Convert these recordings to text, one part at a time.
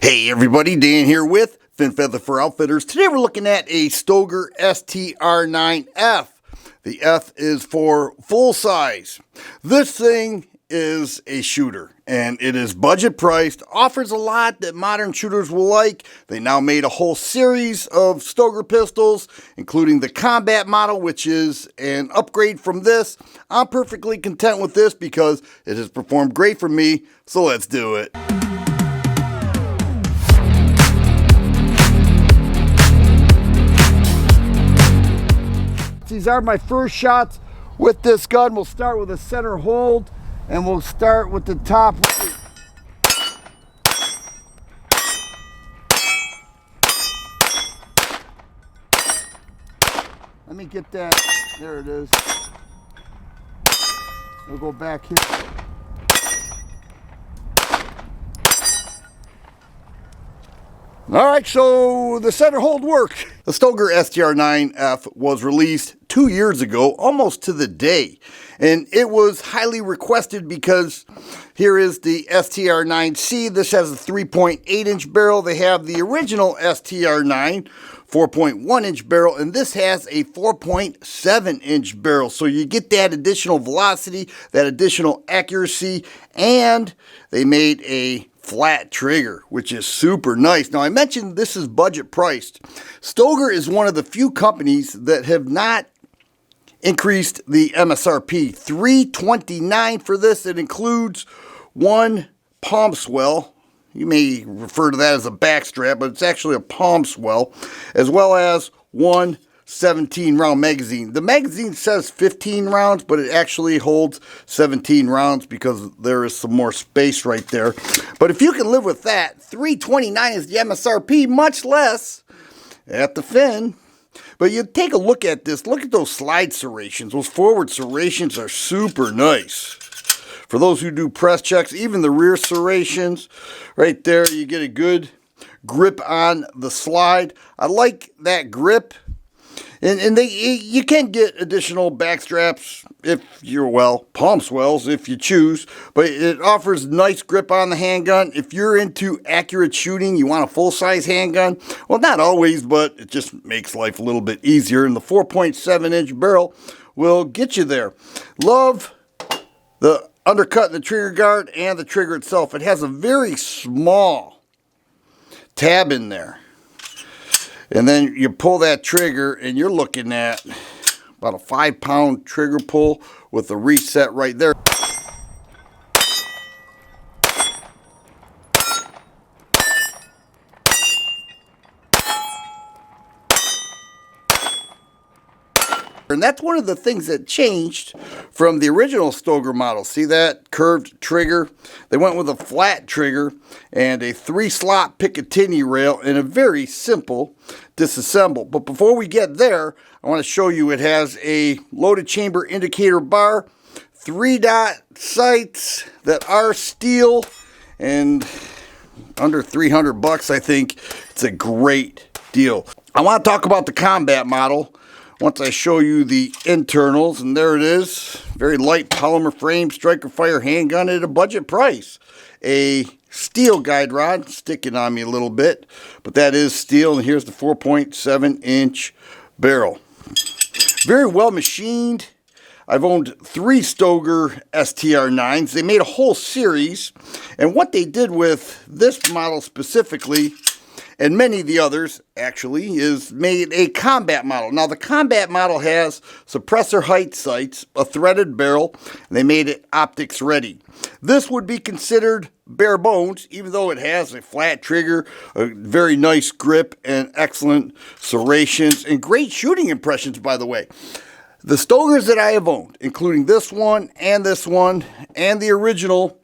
Hey everybody, Dan here with Fin Feather for Outfitters. Today we're looking at a Stoeger STR-9F. The F is for full size. This thing is a shooter and it is budget priced, offers a lot that modern shooters will like. They now made a whole series of Stoeger pistols, including the combat model, which is an upgrade from this. I'm perfectly content with this because it has performed great for me, so let's do it. These are my first shots with this gun. We'll start with a center hold and we'll start with the top right. Let me get that. There it is. We'll go back here. Alright, so the center hold worked. The Stoeger STR-9F was released 2 years ago, almost to the day. And it was highly requested because here is the STR-9C. This has a 3.8-inch barrel. They have the original STR-9, 4.1-inch barrel, and this has a 4.7-inch barrel. So you get that additional velocity, that additional accuracy, and they made a flat trigger, which is super nice. Now, I mentioned this is budget priced. Stoeger is one of the few companies that have not increased the MSRP. $329 for this. It includes one palm swell. You may refer to that as a back strap, but it's actually a palm swell, as well as one 17-round magazine. The magazine says 15 rounds, but it actually holds 17 rounds because there is some more space right there. But if you can live with that, $329 is the MSRP, much less at the fin. But you take a look at this. Look at those slide serrations. Those forward serrations are super nice. For those who do press checks, even the rear serrations, right there, you get a good grip on the slide. I like that grip. And you can get additional back straps if you're, well, palm swells if you choose. But it offers nice grip on the handgun. If you're into accurate shooting, you want a full-size handgun. Well, not always, but it just makes life a little bit easier. And the 4.7-inch barrel will get you there. Love the undercut in the trigger guard and the trigger itself. It has a very small tab in there. And then you pull that trigger and you're looking at about a 5-pound trigger pull with a reset right there. And that's one of the things that changed from the original Stoeger model. See that curved trigger? They went with a flat trigger and a 3-slot Picatinny rail and a very simple disassemble. But before we get there, I want to show you it has a loaded chamber indicator bar, 3-dot sights that are steel, and under 300 bucks, I think it's a great deal. I want to talk about the combat model. Once I show you the internals, and there it is, very light polymer frame striker fire handgun at a budget price. A steel guide rod, sticking on me a little bit, but that is steel, and here's the 4.7-inch barrel. Very well machined. I've owned 3 Stoeger STR-9s. They made a whole series, and what they did with this model specifically, and many of the others, actually, is made a combat model. Now, the combat model has suppressor height sights, a threaded barrel, and they made it optics ready. This would be considered bare bones, even though it has a flat trigger, a very nice grip, and excellent serrations, and great shooting impressions, by the way. The Stoegers that I have owned, including this one, and the original,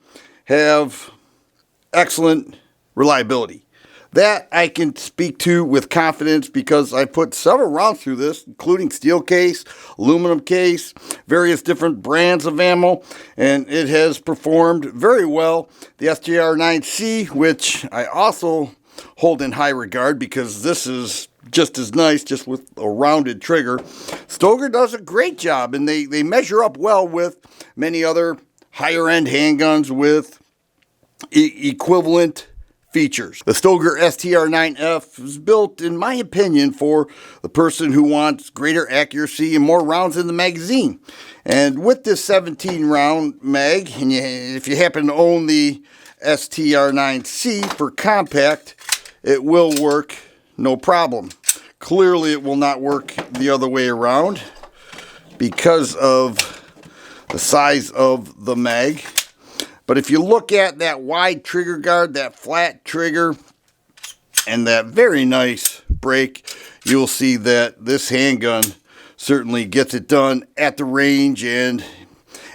have excellent reliability. That I can speak to with confidence because I put several rounds through this, including steel case, aluminum case, various different brands of ammo, and it has performed very well. The STR-9C, which I also hold in high regard because this is just as nice, just with a rounded trigger. Stoeger does a great job, and they measure up well with many other higher-end handguns with equivalent features. The Stoeger STR-9F is built, in my opinion, for the person who wants greater accuracy and more rounds in the magazine. And with this 17 round mag, and if you happen to own the STR-9C for compact, it will work no problem. Clearly it will not work the other way around because of the size of the mag. But if you look at that wide trigger guard, that flat trigger, and that very nice brake, you'll see that this handgun certainly gets it done at the range and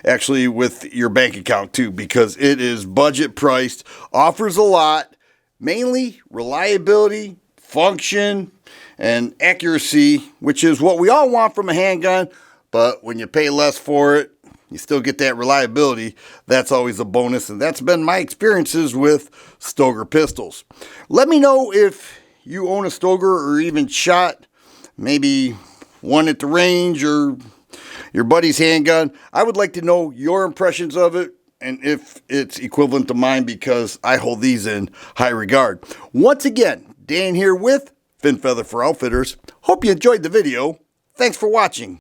actually with your bank account too, because it is budget priced, offers a lot, mainly reliability, function, and accuracy, which is what we all want from a handgun. But when you pay less for it, you still get that reliability. That's always a bonus, and that's been my experiences with Stoeger pistols. Let me know if you own a Stoeger or even shot maybe one at the range or your buddy's handgun. I would like to know your impressions of it and if it's equivalent to mine, because I hold these in high regard. Once again, Dan here with Fin Feather for Outfitters. Hope you enjoyed the video. Thanks for watching.